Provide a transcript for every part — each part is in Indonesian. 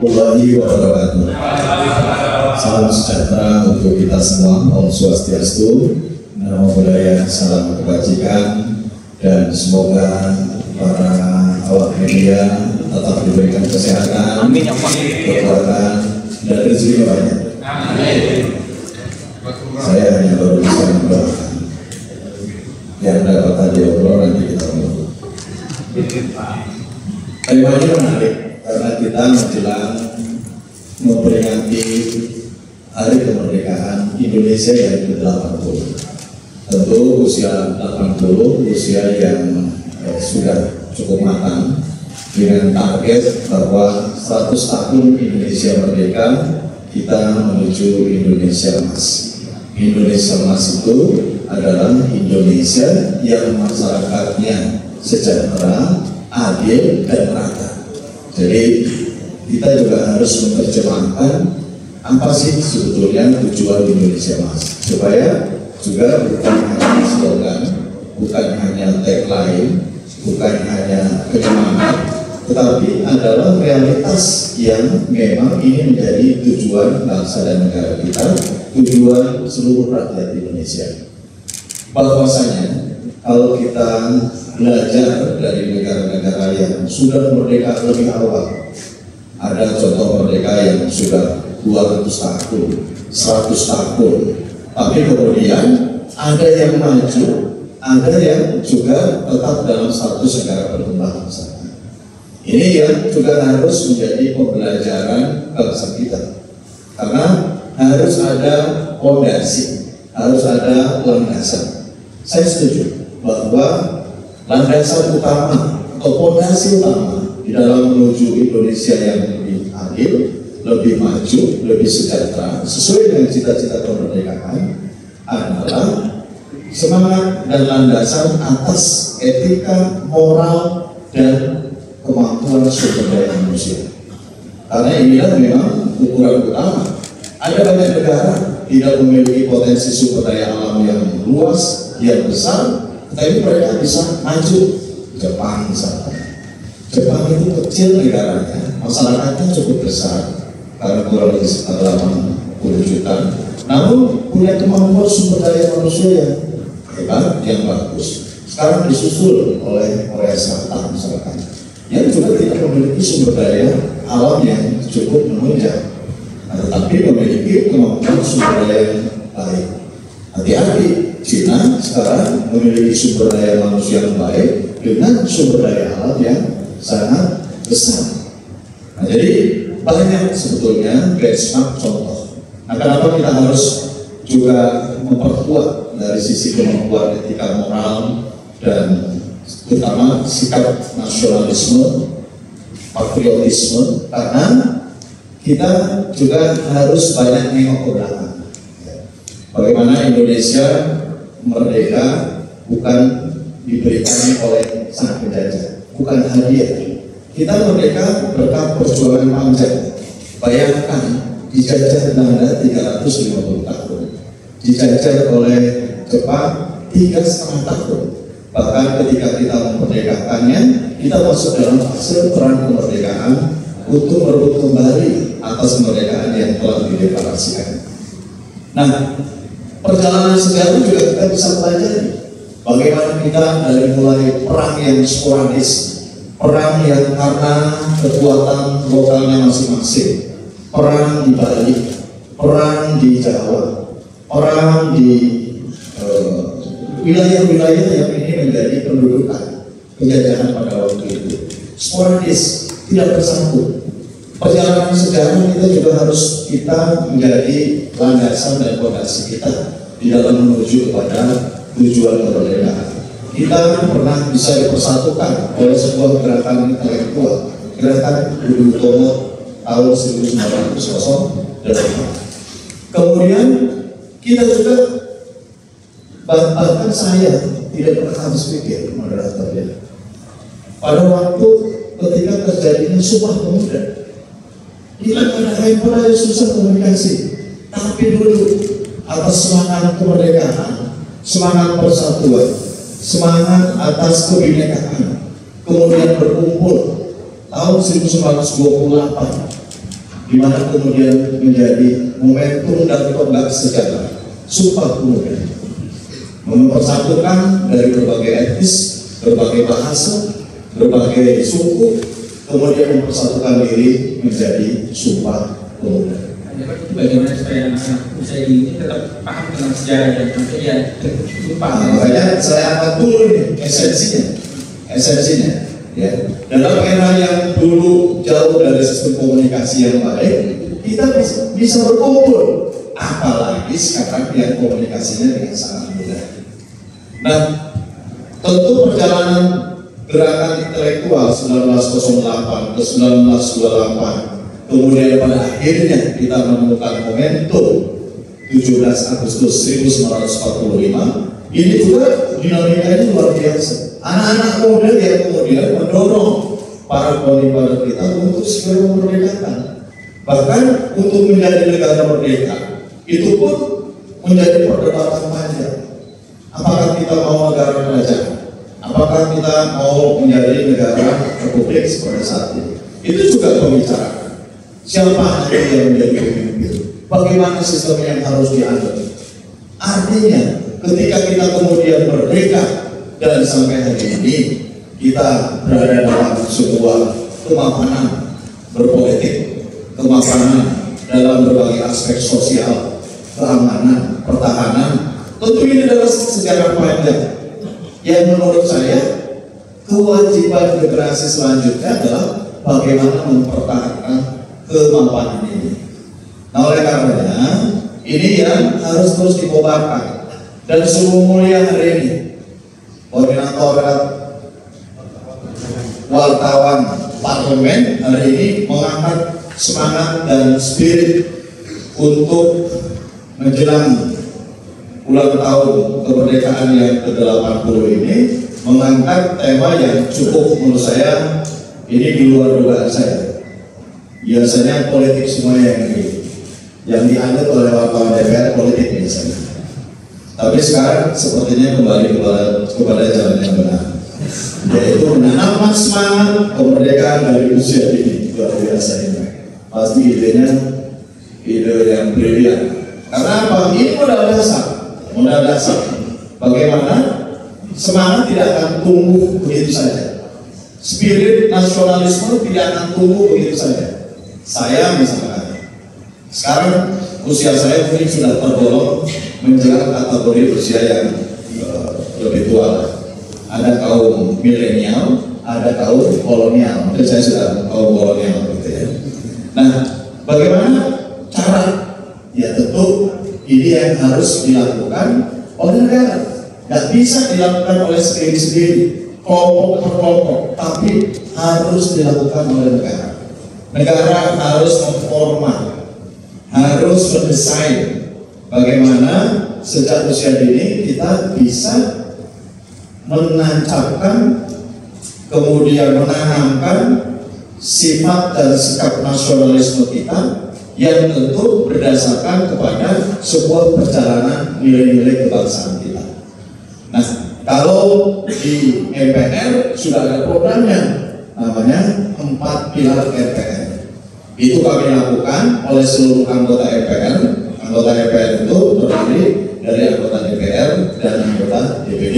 warahmatullahi wabarakatuh. Salam sejahtera untuk kita semua. Om Swastiastu, Namo Buddhaya, salam kebajikan, dan semoga para awak media tetap diberikan kesehatan, kekuatan, dan rezeki banyak. Saya hanya baru bisa mendoakan. Yang dapat tadi obrol nanti kita ngobrol. Temanya menarik karena kita menjelang memperingati Hari Kemerdekaan Indonesia yang ke-80. Tentu usia 80, usia yang sudah cukup matang, dengan target bahwa 100 tahun Indonesia merdeka, kita menuju Indonesia Emas. Indonesia Emas itu adalah Indonesia yang masyarakatnya sejahtera, adil, dan merata. Jadi kita juga harus menerjemahkan apa sih sebetulnya tujuan Indonesia Emas, supaya juga bukan hanya slogan, bukan hanya tagline, bukan hanya penyemangat, tetapi adalah realitas yang memang ini menjadi tujuan bangsa dan negara kita, tujuan seluruh rakyat Indonesia. Bahwasanya kalau kita belajar dari negara-negara yang sudah merdeka lebih awal, ada contoh merdeka yang sudah 200 tahun, 100 tahun, tapi kemudian ada yang maju, ada yang juga tetap dalam status negara berkembang bangsa. Ini yang juga harus menjadi pembelajaran bangsa kita, karena harus ada fondasi, harus ada landasan. Saya setuju bahwa landasan utama atau fondasi utama di dalam menuju Indonesia yang lebih adil, lebih maju, lebih sejahtera sesuai dengan cita-cita kemerdekaan adalah semangat dan landasan atas etika, moral, dan kemampuan sumber daya manusia. Karena inilah memang ukuran utama. Ada banyak negara tidak memiliki potensi sumber daya alam yang luas, yang besar, tapi mereka bisa maju. Jepang misalnya. Jepang itu kecil negaranya, masyarakatnya cukup besar, karena kurang lebih sekitar 80 juta. Namun punya kemampuan sumber daya manusia yang hebat, yang bagus. Sekarang disusul oleh Korea Selatan misalkan, yang juga tidak memiliki sumber daya alam yang cukup menunjang, tetapi memiliki kemampuan sumber daya yang baik. Hati-hati, Cina sekarang memiliki sumber daya manusia yang baik dengan sumber daya alam yang sangat besar. Nah, jadi banyak sebetulnya benchmark contoh. Nah, kenapa kita harus juga memperkuat dari sisi kemampuan etika moral dan terutama sikap nasionalisme, patriotisme, karena kita juga harus banyak nengok ke belakang. Bagaimana Indonesia merdeka bukan diberikan oleh sang penjajah, bukan hadiah. Kita merdeka berkat perjuangan panjang. Bayangkan dijajah Belanda 350 tahun, dijajah oleh Jepang 3,5 tahun. Bahkan ketika kita memerdekakannya, kita masuk dalam fase perang kemerdekaan untuk merebut kembali atas kemerdekaan yang telah dideklarasikan. Nah, perjalanan sejarah juga kita bisa pelajari bagaimana kita dari mulai perang yang sporadis, perang yang karena kekuatan lokalnya masing-masing, perang di Bali, perang di Jawa, perang di wilayah-wilayah yang ini menjadi pendudukan penjajahan pada waktu itu, sporadis, tidak bersatu. Perjalanan sejarah kita juga harus kita menjadi landasan dan fondasi kita di dalam menuju kepada tujuan kemerdekaan. Kita pernah bisa dipersatukan oleh sebuah gerakan intelektual, gerakan Budi Utomo tahun 1908. Kemudian kita juga bahkan saya tidak pernah habis pikir, moderatornya, pada waktu ketika terjadinya Sumpah Pemuda, kita pada handphone aja susah komunikasi, tapi dulu atas semangat kemerdekaan, semangat persatuan, semangat atas kebinekaan, kemudian berkumpul tahun 1928 dimana kemudian menjadi momentum dan tonggak sejarah Sumpah Pemuda, mempersatukan dari berbagai etnis, berbagai bahasa, berbagai suku, kemudian mempersatukan diri menjadi Sumpah Pemuda. Itu bagaimana supaya anak-anak usia ini tetap paham tentang sejarah dan sampai dia lupa. Makanya saya akan dulu nih esensinya, ya. Dalam era yang dulu jauh dari sistem komunikasi yang baik, kita bisa berkumpul, apalagi sekarang yang komunikasinya dengan sangat mudah. Nah, tentu perjalanan gerakan intelektual 1908 ke 1928, kemudian pada akhirnya kita menemukan momentum 17 Agustus 1945, ini juga dinamikanya luar biasa. Anak-anak muda yang kemudian mendorong para pemimpin kita untuk segera memerdekakan. Bahkan untuk menjadi negara merdeka, itu pun menjadi perdebatan panjang. Apakah kita mau negara kerajaan? Apakah kita mau menjadi negara republik seperti saat ini? Itu juga pembicaraan. Siapa nanti yang menjadi pemimpin? Bagaimana sistem yang harus dianut? Artinya, ketika kita kemudian merdeka dan sampai hari ini kita berada dalam sebuah kemapanan berpolitik, kemapanan dalam berbagai aspek sosial, keamanan, pertahanan. Tentu ini adalah sejarah panjang yang menurut saya kewajiban generasi selanjutnya adalah bagaimana mempertahankan kemapanan ini. Nah, oleh karenanya ini yang harus terus dikobarkan. Dan Suruh Mulia hari ini, koordinator wartawan parlemen hari ini mengangkat semangat dan spirit untuk menjelang ulang tahun kemerdekaan yang ke-80 ini, mengangkat tema yang cukup menurut saya ini di luar dugaan saya. Biasanya politik semua yang dianut oleh wartawan DPR politik biasanya. Tapi sekarang sepertinya kembali kepada jalan yang benar, yaitu menanamkan semangat kemerdekaan dari usia dini. Luar biasa ini. Pasti idenya ide yang brilian. Karena apa? Ini modal dasar. Bagaimana semangat tidak akan tumbuh begitu saja. Spirit nasionalisme tidak akan tumbuh begitu saja. Saya misalkan sekarang usia saya mungkin sudah tergolong menjelang kategori usia yang lebih tua. Ada kaum milenial, ada kaum kolonial. Mungkin saya sudah kaum kolonial gitu ya. Nah, bagaimana cara? Ya tentu ini yang harus dilakukan oleh negara. Nggak bisa dilakukan oleh sendiri-sendiri, kelompok per kelompok, tapi harus dilakukan oleh negara. Negara harus memformat, harus mendesain bagaimana sejak usia dini kita bisa menancapkan, kemudian menanamkan sifat dan sikap nasionalisme kita yang tentu berdasarkan kepada sebuah perjalanan nilai-nilai kebangsaan kita. Nah, kalau di MPR sudah ada programnya, namanya 4 pilar MPR. Itu kami lakukan oleh seluruh anggota MPR. Anggota MPR itu terdiri dari anggota DPR dan anggota DPD.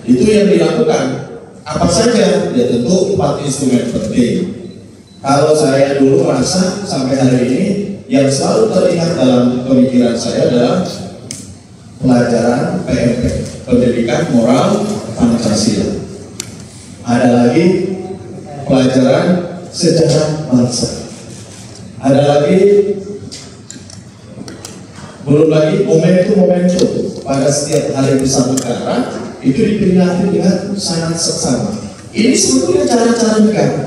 Itu yang dilakukan. Apa saja? Ya tentu 4 instrumen penting. Kalau saya dulu merasa sampai hari ini yang selalu teringat dalam pemikiran saya adalah pelajaran PMP, Pendidikan Moral Pancasila. Ada lagi pelajaran sejarah bangsa. Ada lagi, belum lagi momentum pada setiap hari besar negara itu diperingati dengan sangat seksama. Ini sebetulnya cara-cara negara.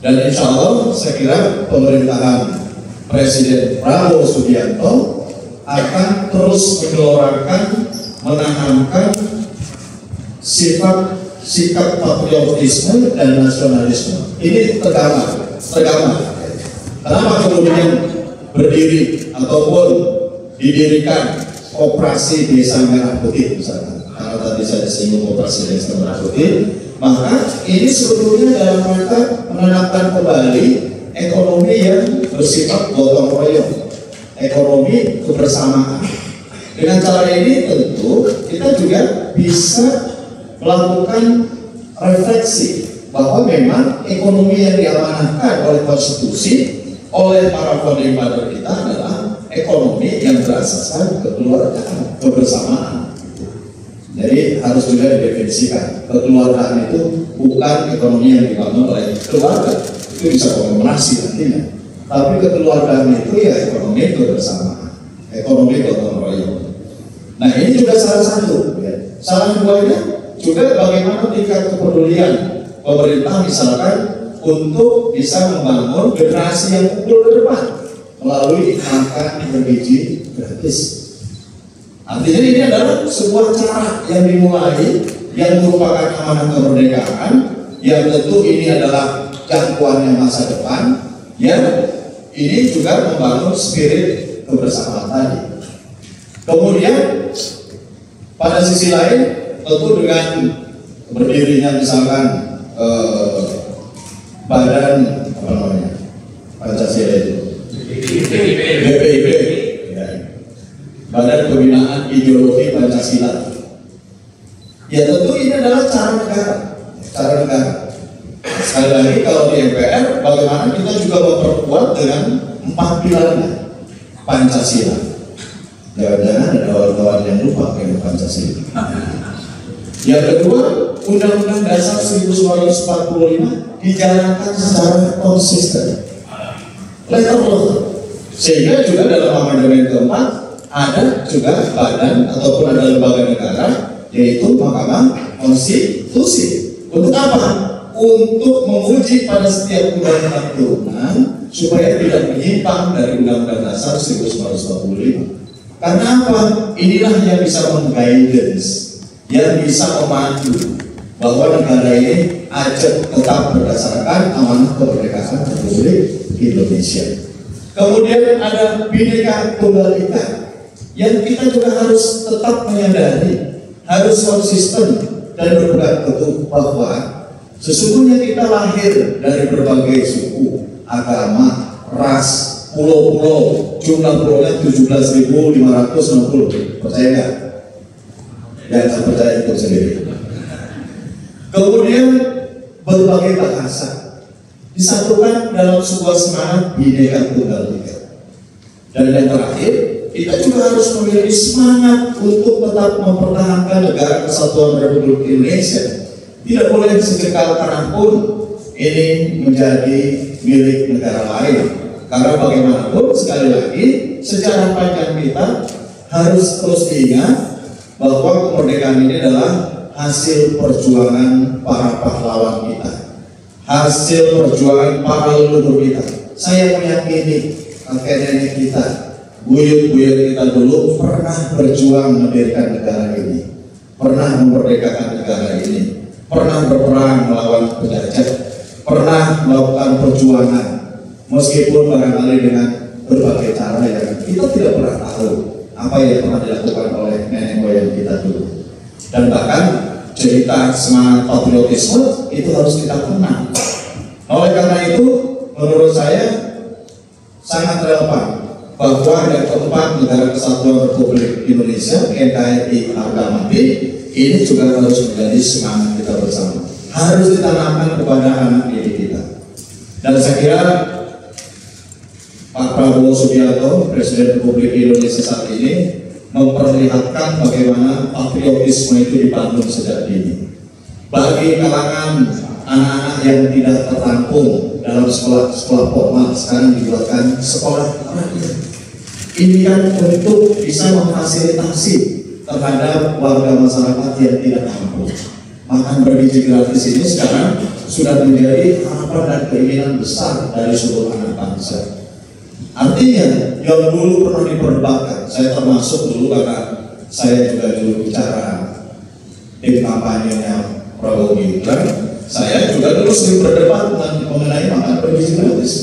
Dan insya Allah saya kira pemerintahan Presiden Prabowo Subianto akan terus menggelorakan, menanamkan sikap patriotisme dan nasionalisme. Ini tergambar. Kenapa kemudian berdiri ataupun didirikan operasi Desa Merah Putih misalkan? Karena tadi saya singgung operasi Desa Merah Putih, maka ini sebetulnya dalam rangka menanamkan kembali ekonomi yang bersifat gotong royong, ekonomi kebersamaan. Dengan cara ini tentu kita juga bisa melakukan refleksi bahwa memang ekonomi yang diamanahkan oleh konstitusi, oleh para founding father kita adalah ekonomi yang berasaskan kekeluargaan, kebersamaan. Jadi harus juga didefinisikan, kekeluargaan itu bukan ekonomi yang dibangun oleh keluarga, itu bisa konglomerasi nantinya. Tapi kekeluargaan itu ya ekonomi kebersamaan, ekonomi gotong royong. Nah ini juga salah satu. Ya. Salah duanya juga bagaimana tingkat kepedulian pemerintah misalkan untuk bisa membangun generasi yang unggul ke depan melalui makan bergizi gratis. Artinya ini adalah sebuah cara yang dimulai yang merupakan amanah kemerdekaan yang tentu ini adalah jangkauan yang masa depan yang ini juga membangun spirit kebersamaan tadi. Kemudian pada sisi lain tentu dengan berdirinya misalkan badan apa namanya Pancasila itu BPIP, ya. Badan Pembinaan Ideologi Pancasila. Ya tentu ini adalah cara negara. Sekali lagi kalau di MPR bagaimana kita juga memperkuat dengan 4 pilarnya Pancasila. Jangan-jangan ada kawan-kawan yang lupa dengan Pancasila. Yang kedua, Undang-Undang Dasar 1945 dijalankan secara konsisten. Letter law. Sehingga juga dalam amandemen keempat ada juga badan ataupun ada lembaga negara yaitu Mahkamah Konstitusi. Untuk apa? Untuk menguji pada setiap undang-undang turunan supaya tidak menyimpang dari Undang-Undang Dasar 1945. Karena apa? Inilah yang bisa mengguidance, yang bisa memandu bahwa negara ini ajak tetap berdasarkan amanah kemerdekaan Republik Indonesia. Kemudian ada Bhinneka Tunggal Ika yang kita juga harus tetap menyadari, harus konsisten dan berpegang teguh bahwa sesungguhnya kita lahir dari berbagai suku, agama, ras, pulau-pulau, jumlah pulaunya 17.560. Percaya nggak? Jangan percaya itu sendiri. Kemudian berbagai bahasa disatukan dalam sebuah semangat Bhinneka Tunggal Ika. Dan yang terakhir, kita juga harus memiliki semangat untuk tetap mempertahankan negara kesatuan Republik Indonesia. Tidak boleh sekekal tanah pun ini menjadi milik negara lain. Karena bagaimanapun sekali lagi sejarah panjang kita harus terus diingat bahwa kemerdekaan ini adalah hasil perjuangan para pahlawan kita, hasil perjuangan para leluhur kita. Saya meyakini kakek nenek kita, buyut-buyut kita dulu pernah berjuang mendirikan negara ini, pernah memerdekakan negara ini, pernah berperang melawan penjajah, pernah melakukan perjuangan. Meskipun barangkali dengan berbagai cara yang kita tidak pernah tahu apa yang pernah dilakukan oleh nenek moyang kita dulu. Dan bahkan cerita semangat patriotisme itu harus kita kenang. Oleh karena itu, menurut saya sangat relevan bahwa yang keempat negara kesatuan Republik Indonesia NKRI harga mati ini juga harus menjadi semangat kita bersama. Harus ditanamkan kepada anak didik kita. Dan saya kira Pak Prabowo Subianto, Presiden Republik Indonesia saat ini memperlihatkan bagaimana patriotisme itu dibangun sejak dini. Bagi kalangan anak-anak yang tidak tertampung dalam sekolah formal, sekarang dibuatkan sekolah rakyat. Ini kan untuk bisa memfasilitasi terhadap warga masyarakat yang tidak mampu. Makan bergizi gratis ini sekarang sudah menjadi harapan dan keinginan besar dari seluruh anak bangsa. Artinya yang dulu pernah diperdebatkan, saya termasuk dulu karena saya juga dulu bicara tim kampanyenya Prabowo Gibran, saya juga dulu sering berdebat mengenai makan bergizi gratis.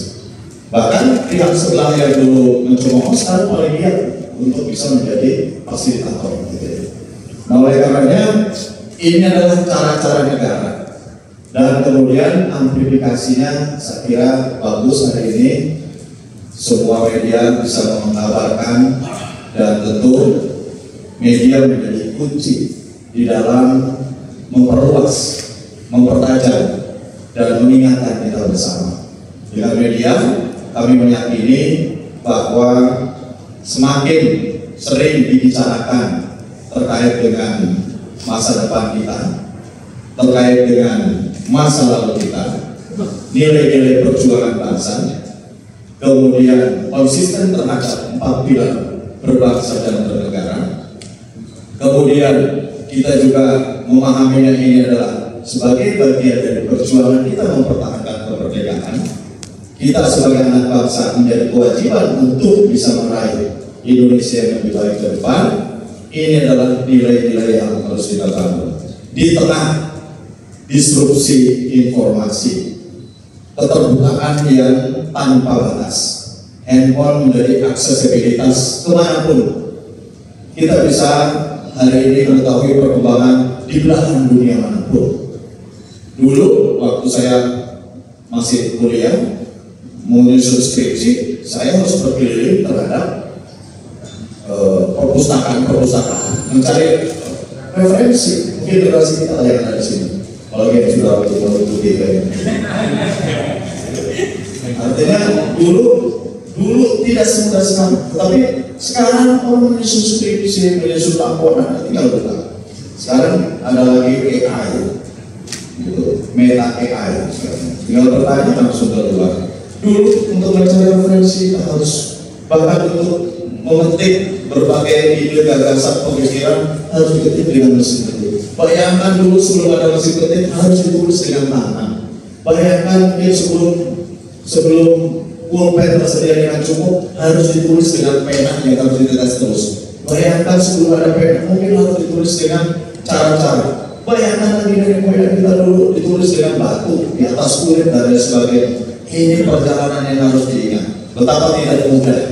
Bahkan pihak sebelah yang dulu mencemooh sekarang paling giat untuk bisa menjadi fasilitator. Gitu. Nah oleh karenanya ini adalah cara-cara negara Dan kemudian amplifikasinya saya kira bagus hari ini, semua media bisa mengabarkan, dan tentu media menjadi kunci di dalam memperluas, mempertajam, dan mengingatkan kita bersama. Dengan media kami meyakini bahwa semakin sering dibicarakan terkait dengan masa depan kita, terkait dengan masa lalu kita, nilai-nilai perjuangan bangsa, kemudian konsisten terhadap 4 pilar berbangsa dan bernegara, kemudian kita juga memahaminya ini adalah sebagai bagian dari perjuangan kita mempertahankan kemerdekaan. Kita sebagai anak bangsa menjadi kewajiban untuk bisa meraih Indonesia yang lebih baik ke depan. Ini adalah nilai-nilai yang harus kita bangun di tengah disrupsi informasi, keterbukaan yang tanpa batas. Handphone menjadi aksesibilitas kemanapun. Kita bisa hari ini mengetahui perkembangan di belahan dunia manapun. Dulu waktu saya masih kuliah menyusun skripsi, saya harus berkeliling terhadap perpustakaan mencari referensi. Mungkin generasi kita yang ada di sini, kalau yang sudah putih kayak artinya dulu tidak semudah sekarang, tetapi sekarang orang menyusun skripsi, menyusun laporan, tinggal buka. Sekarang ada lagi AI, gitu, meta AI. Tinggal bertanya langsung keluar. Dulu untuk mencari referensi kita harus bahkan untuk memetik berbagai ide, gagasan, pemikiran harus diketik dengan mesin ketik. Bayangkan dulu sebelum ada mesin ketik harus ditulis dengan tangan. Bayangkan sebelum pulpen tersedia dengan cukup harus ditulis dengan pena yang harus ditetes terus. Bayangkan sebelum ada pena mungkin harus ditulis dengan cara-cara. Bayangkan lagi dari moyang kita dulu ditulis dengan batu di atas kulit dan lain sebagainya. Ini perjalanan yang harus diingat. Betapa tidak mudah